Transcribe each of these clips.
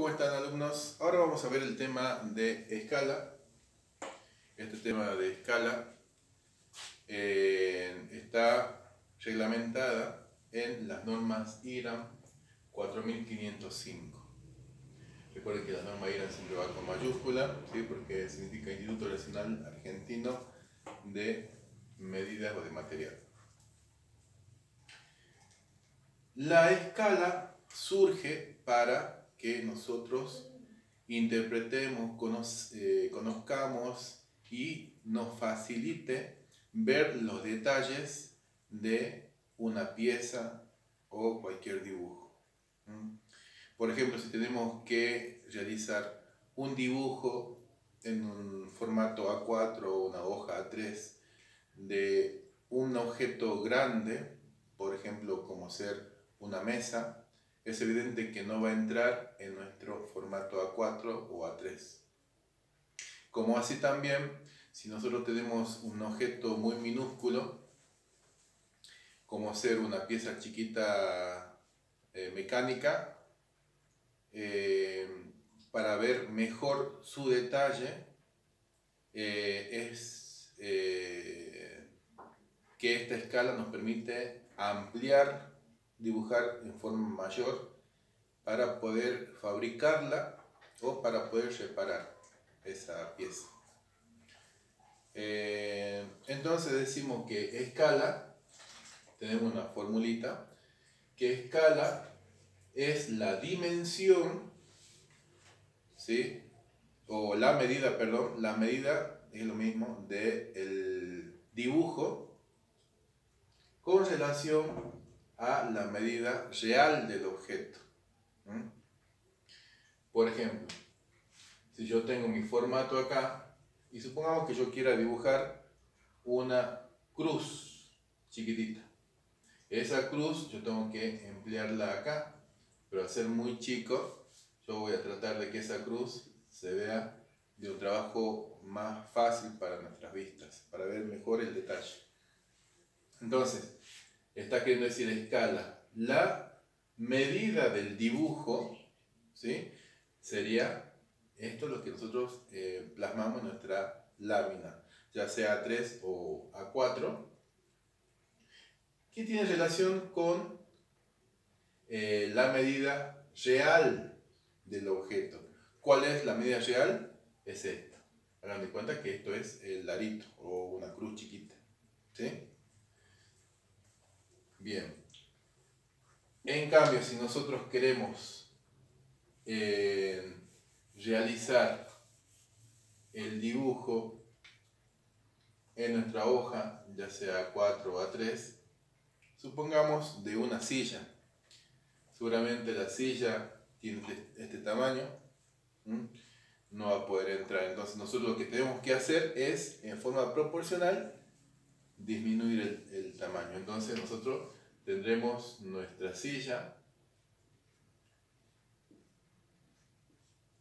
¿Cómo están, alumnos? Ahora vamos a ver el tema de escala. Este tema de escala está reglamentada en las normas IRAM 4505. Recuerden que la norma IRAM siempre va con mayúscula, ¿sí? Porque significa Instituto Nacional Argentino de Medidas o de Material. La escala surge para que nosotros interpretemos, conozcamos y nos facilite ver los detalles de una pieza o cualquier dibujo. Por ejemplo, si tenemos que realizar un dibujo en un formato A4 o una hoja A3 de un objeto grande, por ejemplo, como ser una mesa, es evidente que no va a entrar en nuestro formato A4 o A3. Como así también, si nosotros tenemos un objeto muy minúsculo, como ser una pieza chiquita mecánica, para ver mejor su detalle, es que esta escala nos permite ampliar, dibujar en forma mayor para poder fabricarla o para poder reparar esa pieza. Entonces decimos que escala, tenemos una formulita, que escala es la dimensión, ¿sí? O la medida, perdón, la medida es lo mismo del dibujo con relación a la medida real del objeto. Por ejemplo, si yo tengo mi formato acá y supongamos que yo quiera dibujar una cruz chiquitita. Esa cruz yo tengo que emplearla acá, pero al ser muy chico, yo voy a tratar de que esa cruz se vea de un trabajo más fácil para nuestras vistas, para ver mejor el detalle. Entonces, está queriendo decir escala. La medida del dibujo, ¿sí? Sería esto lo que nosotros plasmamos en nuestra lámina, ya sea A3 o A4, que tiene relación con la medida real del objeto. ¿Cuál es la medida real? Es esta. Hagan de cuenta que esto es el arito o una cruz chiquita, ¿sí? Bien. En cambio, si nosotros queremos realizar el dibujo en nuestra hoja, ya sea A4 o A3, supongamos de una silla. Seguramente la silla tiene este tamaño, no va a poder entrar. Entonces nosotros lo que tenemos que hacer es, en forma proporcional, disminuir el tamaño. Entonces nosotros tendremos nuestra silla,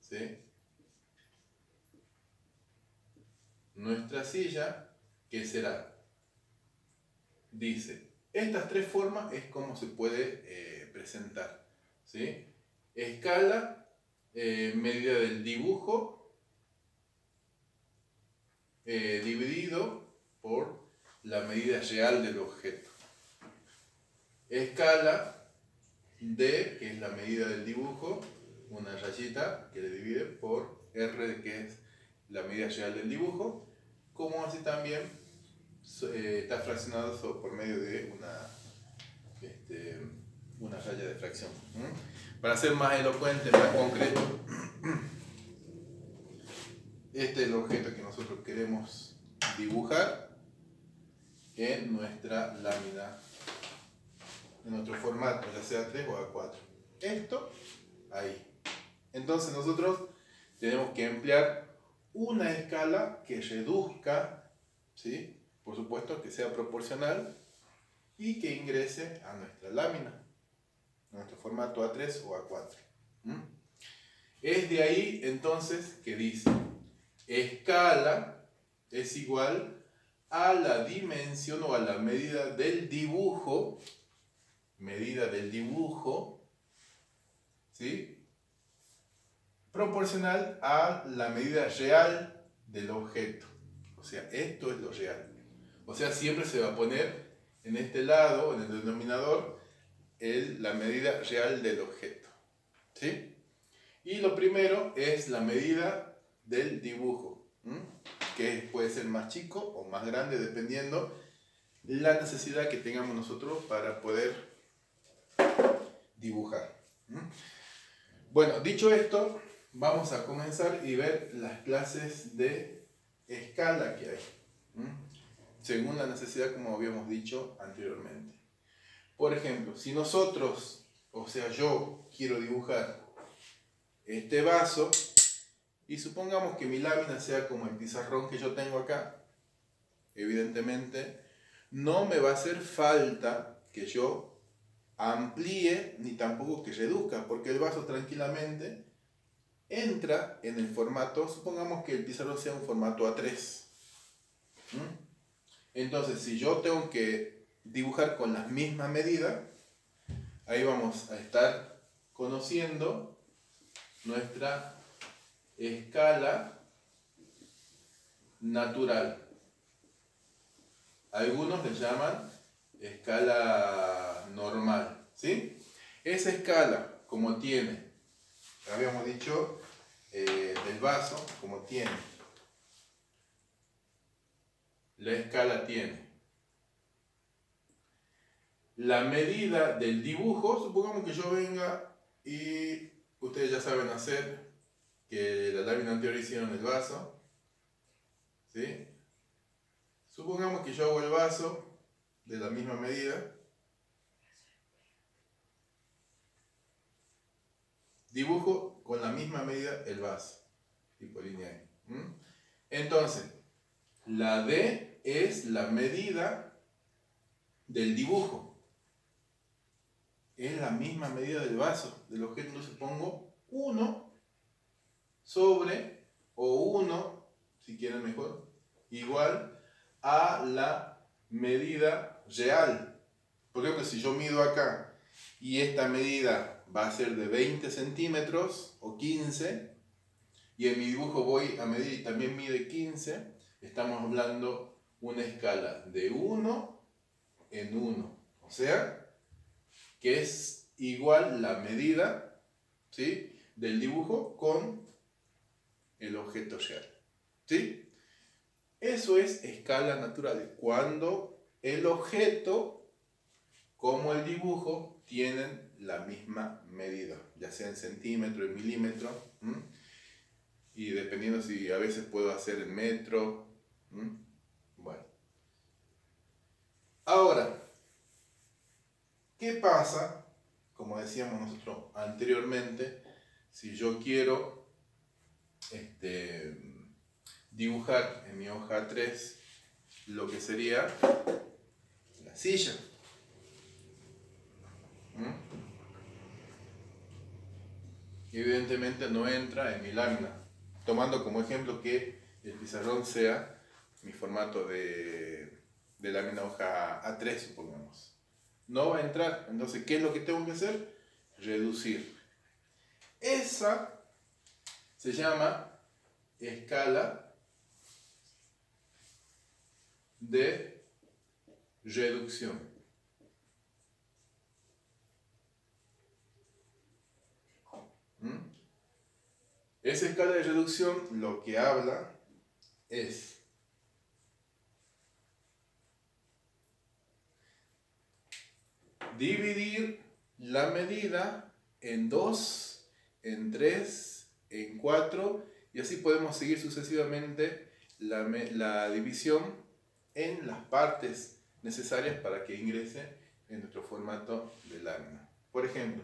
¿sí? Nuestra silla, ¿qué será? Dice, estas tres formas es como se puede presentar, ¿sí? Escala, medida del dibujo, dividido por la medida real del objeto. Escala D, que es la medida del dibujo, una rayita que le divide por R, que es la medida real del dibujo, como así también está fraccionado por medio de una raya de fracción. Para ser más elocuente, más concreto, este es el objeto que nosotros queremos dibujar en nuestra lámina, en nuestro formato, ya sea A3 o A4. Esto, ahí. Entonces nosotros tenemos que emplear una escala que reduzca, ¿sí? Por supuesto que sea proporcional y que ingrese a nuestra lámina, a nuestro formato A3 o A4. Es de ahí entonces que dice, escala es igual a la dimensión o a la medida del dibujo, ¿sí? proporcional a la medida real del objeto. O sea, esto es lo real. O sea, siempre se va a poner en este lado, en el denominador, la medida real del objeto. ¿Sí? Y lo primero es la medida del dibujo, que puede ser más chico o más grande dependiendo la necesidad que tengamos nosotros para poder dibujar. Bueno, dicho esto, vamos a comenzar y ver las clases de escala que hay, según la necesidad, como habíamos dicho anteriormente. Por ejemplo, si nosotros, o sea yo, quiero dibujar este vaso y supongamos que mi lámina sea como el pizarrón que yo tengo acá, evidentemente no me va a hacer falta que yo amplíe ni tampoco que reduzca, porque el vaso tranquilamente entra en el formato, supongamos que el pizarrón sea un formato A3. Entonces, si yo tengo que dibujar con las mismas medidas, ahí vamos a estar conociendo nuestra escala natural. Algunos le llaman escala normal, ¿sí? Esa escala, como tiene, habíamos dicho, del vaso, como tiene, la escala tiene la medida del dibujo. Supongamos que yo venga y ustedes ya saben hacer que la lámina anterior hicieron el vaso, ¿sí? Supongamos que yo hago el vaso de la misma medida, dibujo con la misma medida el vaso, tipo línea E. Entonces, la D es la medida del dibujo. Es la misma medida del vaso, del objeto. Entonces pongo 1 sobre, o 1, si quieren mejor, igual a la medida real. Por ejemplo, si yo mido acá y esta medida va a ser de 20 centímetros o 15, y en mi dibujo voy a medir y también mide 15, estamos hablando una escala de 1 en 1. O sea, que es igual la medida, ¿sí?, del dibujo con el objeto real. ¿Sí? Eso es escala natural, cuando el objeto como el dibujo tienen la misma medida, ya sea en centímetro, en milímetro, y dependiendo si a veces puedo hacer en metro. Bueno, ahora, ¿qué pasa? Como decíamos nosotros anteriormente, si yo quiero dibujar en mi hoja 3 lo que sería la silla. Evidentemente no entra en mi lámina, tomando como ejemplo que el pizarrón sea mi formato de lámina hoja A3, supongamos. No va a entrar. Entonces, ¿qué es lo que tengo que hacer? Reducir. Esa se llama escala de reducción. Esa escala de reducción lo que habla es dividir la medida en 2, en 3, en 4, y así podemos seguir sucesivamente la división en las partes necesarias para que ingrese en nuestro formato de lámina. Por ejemplo,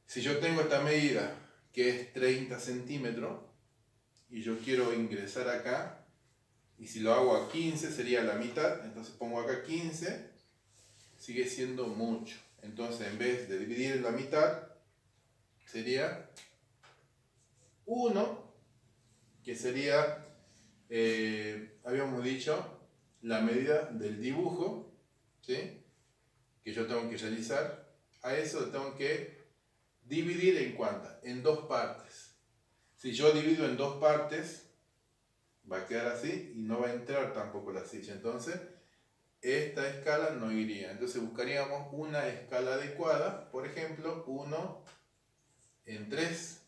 si yo tengo esta medida que es 30 centímetros y yo quiero ingresar acá, y si lo hago a 15 sería la mitad, entonces pongo acá 15, sigue siendo mucho. Entonces, en vez de dividir en la mitad, sería 1, que sería, habíamos dicho, la medida del dibujo, ¿sí?, que yo tengo que realizar. A eso tengo que dividir en cuántas, en 2 partes. Si yo divido en dos partes, va a quedar así y no va a entrar tampoco la silla. Entonces, esta escala no iría. Entonces buscaríamos una escala adecuada, por ejemplo, 1 en 3.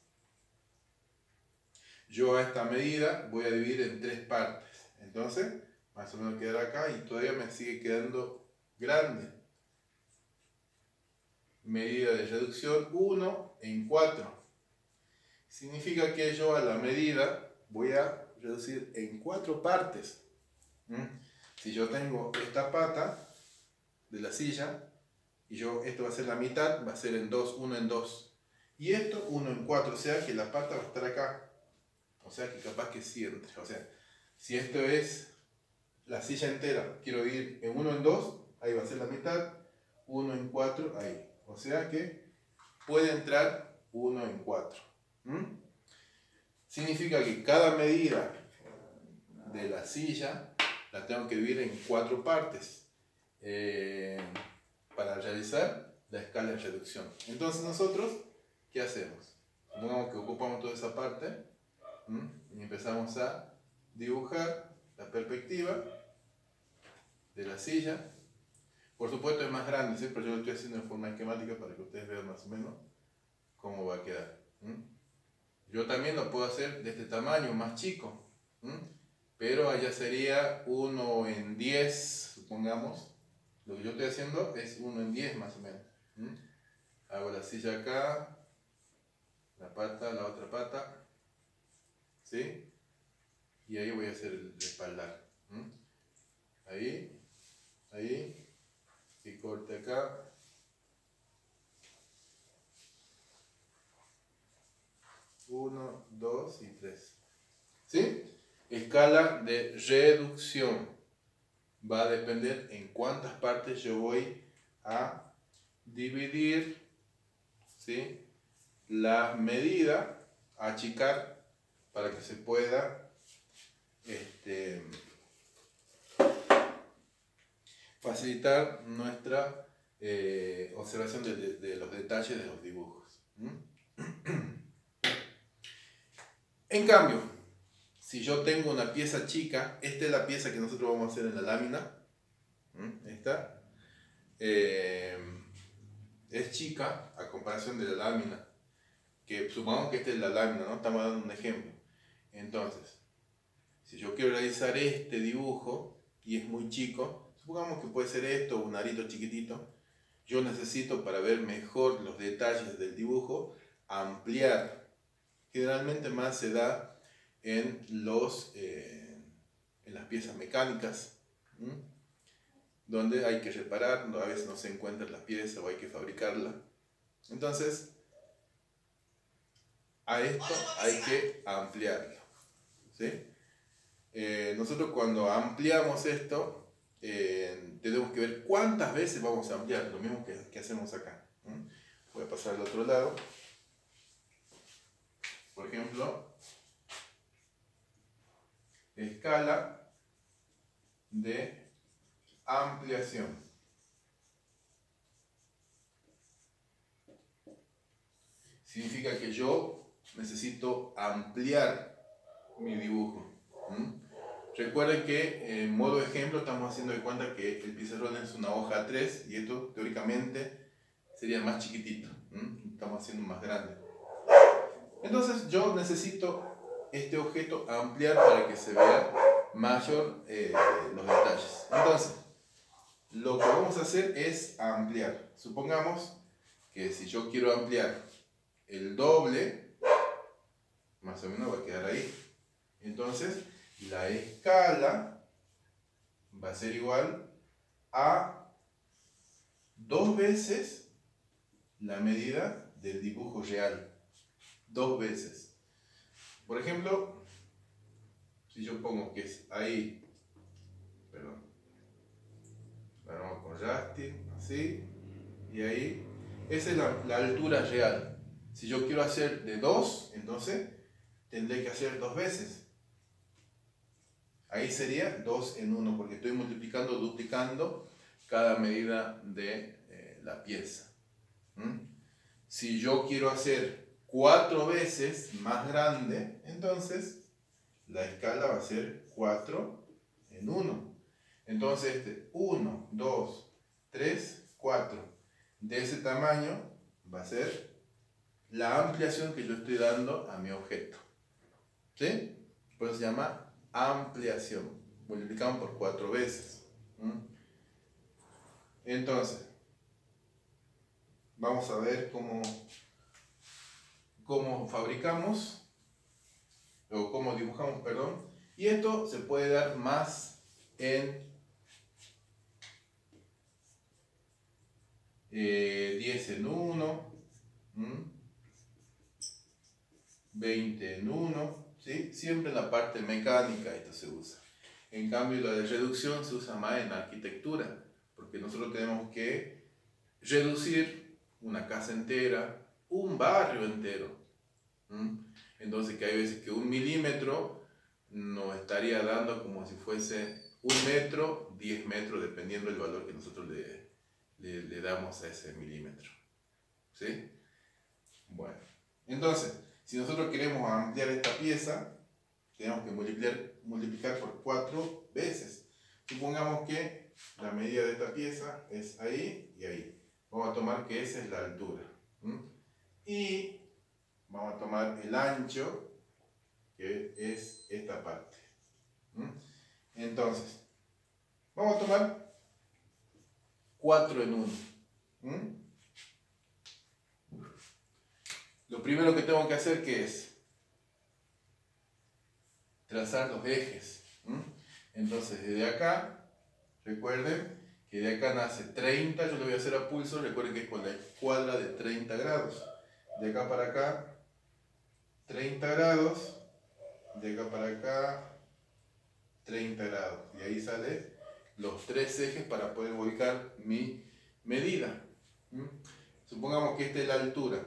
Yo a esta medida voy a dividir en 3 partes. Entonces, más o menos quedará acá y todavía me sigue quedando grande. Medida de reducción 1 en 4. Significa que yo a la medida voy a reducir en 4 partes. Si yo tengo esta pata de la silla y esto va a ser la mitad, va a ser en 2, 1 en 2. Y esto 1 en 4, o sea que la pata va a estar acá. O sea que capaz que sí entre. O sea, si esto es la silla entera, quiero ir en 1 en 2, ahí va a ser la mitad, 1 en 4, ahí. O sea que puede entrar 1 en 4. Significa que cada medida de la silla la tengo que dividir en 4 partes para realizar la escala de reducción. Entonces nosotros, ¿qué hacemos? Supongamos que ocupamos toda esa parte y empezamos a dibujar la perspectiva de la silla. Por supuesto es más grande, ¿sí? Pero yo lo estoy haciendo en forma esquemática para que ustedes vean más o menos cómo va a quedar. Yo también lo puedo hacer de este tamaño, más chico, pero allá sería 1 en 10, supongamos. Lo que yo estoy haciendo es 1 en 10 más o menos. Hago la silla acá, la pata, la otra pata, ¿sí? Y ahí voy a hacer el espaldar. Ahí, ahí, y corte acá. Uno, 2 y 3. ¿Sí? Escala de reducción. Va a depender en cuántas partes yo voy a dividir, ¿sí?, la medida, a achicar para que se pueda facilitar nuestra observación de los detalles de los dibujos. En cambio, si yo tengo una pieza chica, esta es la pieza que nosotros vamos a hacer en la lámina. Esta es chica a comparación de la lámina, que supongamos que esta es la lámina, ¿no? Estamos dando un ejemplo. Entonces, si yo quiero realizar este dibujo y es muy chico, supongamos que puede ser esto, un arito chiquitito, yo necesito, para ver mejor los detalles del dibujo, ampliar. Generalmente más se da en las piezas mecánicas, donde hay que reparar, a veces no se encuentra la pieza o hay que fabricarla. Entonces, a esto hay que ampliarlo, ¿sí? Nosotros cuando ampliamos esto, tenemos que ver cuántas veces vamos a ampliar, lo mismo que hacemos acá. Voy a pasar al otro lado. Por ejemplo, escala de ampliación. Significa que yo necesito ampliar mi dibujo. Recuerden que en modo ejemplo estamos haciendo de cuenta que el pizarrón es una hoja 3 y esto teóricamente sería más chiquitito. Estamos haciendo más grande. Entonces yo necesito este objeto ampliar para que se vea mayor los detalles. Entonces, lo que vamos a hacer es ampliar. Supongamos que si yo quiero ampliar el doble, más o menos va a quedar ahí. Entonces, la escala va a ser igual a 2 veces la medida del dibujo real. 2 veces. Por ejemplo, si yo pongo que es ahí, perdón, vamos con Justin, así, y ahí, esa es la altura real. Si yo quiero hacer de 2, entonces tendré que hacer 2 veces. Ahí sería 2 en 1, porque estoy multiplicando, duplicando cada medida de la pieza. Si yo quiero hacer 4 veces más grande, entonces la escala va a ser 4 en 1. Entonces 1, 2, 3, 4 de ese tamaño va a ser la ampliación que yo estoy dando a mi objeto. ¿Sí? Por eso se llama ampliación. Multiplicamos por 4 veces. Entonces, vamos a ver cómo fabricamos, o cómo dibujamos, perdón. Y esto se puede dar más en 10 en 1, 20 en 1, ¿sí? Siempre en la parte mecánica esto se usa. En cambio, la de reducción se usa más en arquitectura, porque nosotros tenemos que reducir una casa entera, un barrio entero. Entonces, que hay veces que 1 milímetro nos estaría dando como si fuese 1 metro, 10 metros, dependiendo del valor que nosotros le damos a ese milímetro. ¿Sí? Bueno, entonces, si nosotros queremos ampliar esta pieza, tenemos que multiplicar por 4 veces. Supongamos que la medida de esta pieza es ahí y ahí. Vamos a tomar que esa es la altura. Y vamos a tomar el ancho, que es esta parte. Entonces, vamos a tomar 4 en 1. Lo primero que tengo que hacer, ¿qué es? Trazar los ejes. Entonces, desde acá, recuerden que de acá nace 30, yo lo voy a hacer a pulso, recuerden que es con la escuadra de 30 grados. De acá para acá, 30 grados, de acá para acá, 30 grados. Y ahí salen los 3 ejes para poder ubicar mi medida. Supongamos que esta es la altura.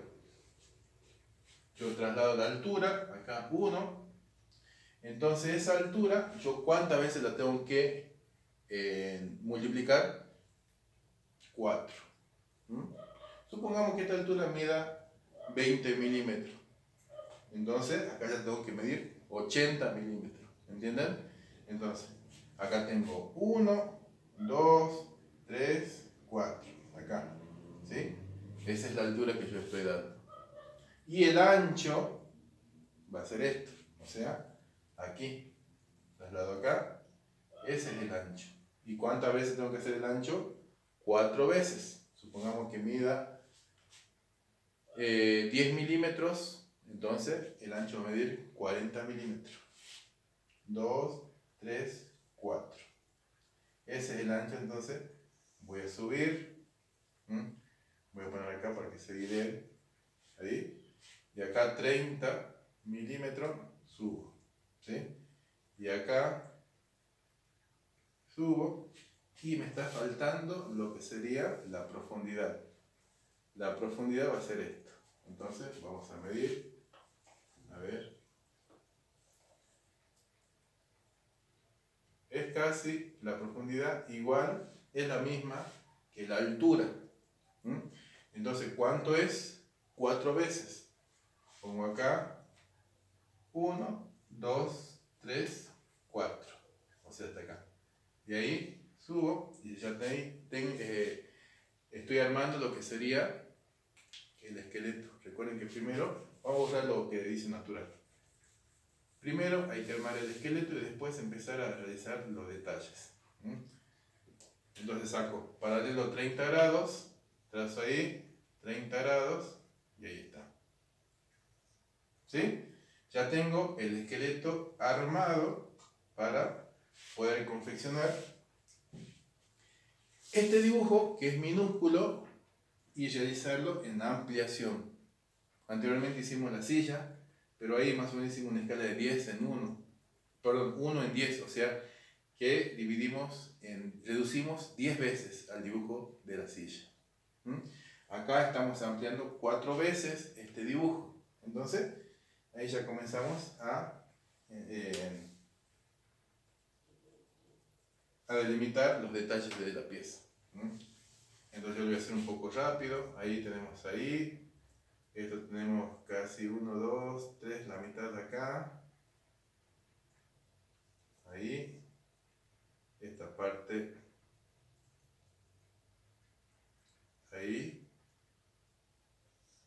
Yo traslado la altura, acá 1. Entonces esa altura, yo ¿cuántas veces la tengo que multiplicar? 4. Supongamos que esta altura mida 20 milímetros. Entonces acá ya tengo que medir 80 milímetros. ¿Entienden? Entonces, acá tengo 1, 2, 3, 4. Acá. ¿Sí? Esa es la altura que yo estoy dando. Y el ancho va a ser esto. O sea, aquí. Traslado acá. Ese es el ancho. ¿Y cuántas veces tengo que hacer el ancho? 4 veces. Supongamos que mida 10 milímetros. Entonces, el ancho va a medir 40 milímetros. 2, 3, 4. Ese es el ancho, entonces voy a subir. Voy a poner acá para que se guíe. Ahí. Y acá 30 milímetros subo. ¿Sí? Y acá subo. Y me está faltando lo que sería la profundidad. La profundidad va a ser esto. Entonces vamos a medir. A ver. Es casi la profundidad igual, es la misma que la altura. Entonces, ¿cuánto es? 4 veces. Pongo acá 1, 2, 3, 4. O sea, hasta acá. Y ahí subo y ya estoy armando lo que sería el esqueleto. Recuerden que primero vamos a borrar lo que dice natural. Primero hay que armar el esqueleto y después empezar a realizar los detalles. Entonces saco paralelo 30 grados, trazo ahí 30 grados y ahí está. ¿Sí? Ya tengo el esqueleto armado para poder confeccionar este dibujo, que es minúsculo, y realizarlo en ampliación. Anteriormente hicimos la silla, pero ahí más o menos hicimos una escala de 10 en 1. Perdón, 1 en 10, o sea que reducimos 10 veces al dibujo de la silla. Acá estamos ampliando 4 veces este dibujo. Entonces, ahí ya comenzamos a delimitar los detalles de la pieza. Entonces yo lo voy a hacer un poco rápido. Ahí tenemos ahí. Esto tenemos casi 1, 2, 3, la mitad de acá. Ahí. Esta parte. Ahí.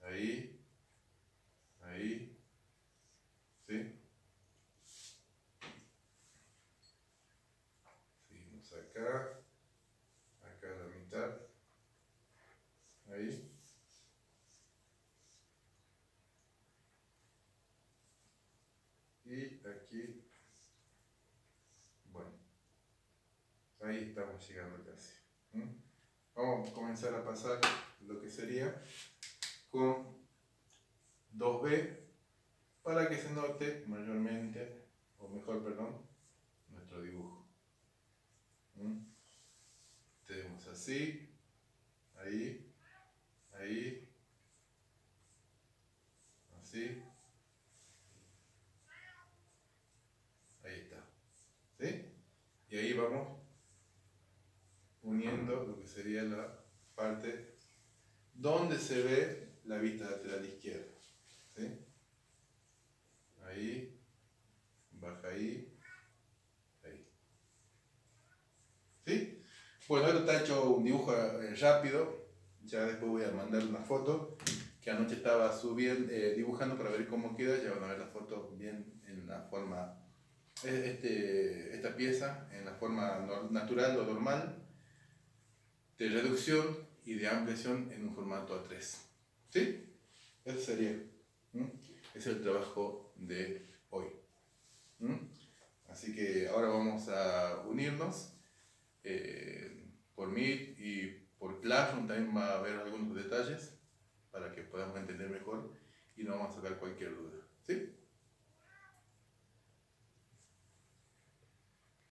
Ahí. Ahí. ¿Sí? Seguimos acá. Acá la mitad. Ahí. Y aquí. Bueno. Ahí estamos llegando casi. Vamos a comenzar a pasar lo que sería con 2B para que se note mayormente, o mejor, perdón, nuestro dibujo. Tenemos así, ahí, ahí, así, ahí está. ¿Sí? Y ahí vamos uniendo lo que sería la parte donde se ve la vista lateral izquierda. ¿Sí? Ahí, baja ahí, ahí. ¿Sí? Bueno, esto está hecho un dibujo rápido. Ya después voy a mandar una foto que anoche estaba dibujando para ver cómo queda. Ya van a ver la foto bien en la forma, esta pieza en la forma natural o normal, de reducción y de ampliación en un formato A3. ¿Sí? Eso sería. Ese es el trabajo de hoy. Así que ahora vamos a unirnos por Meet y por Classroom. También va a haber algunos detalles para que podamos entender mejor y no vamos a sacar cualquier duda.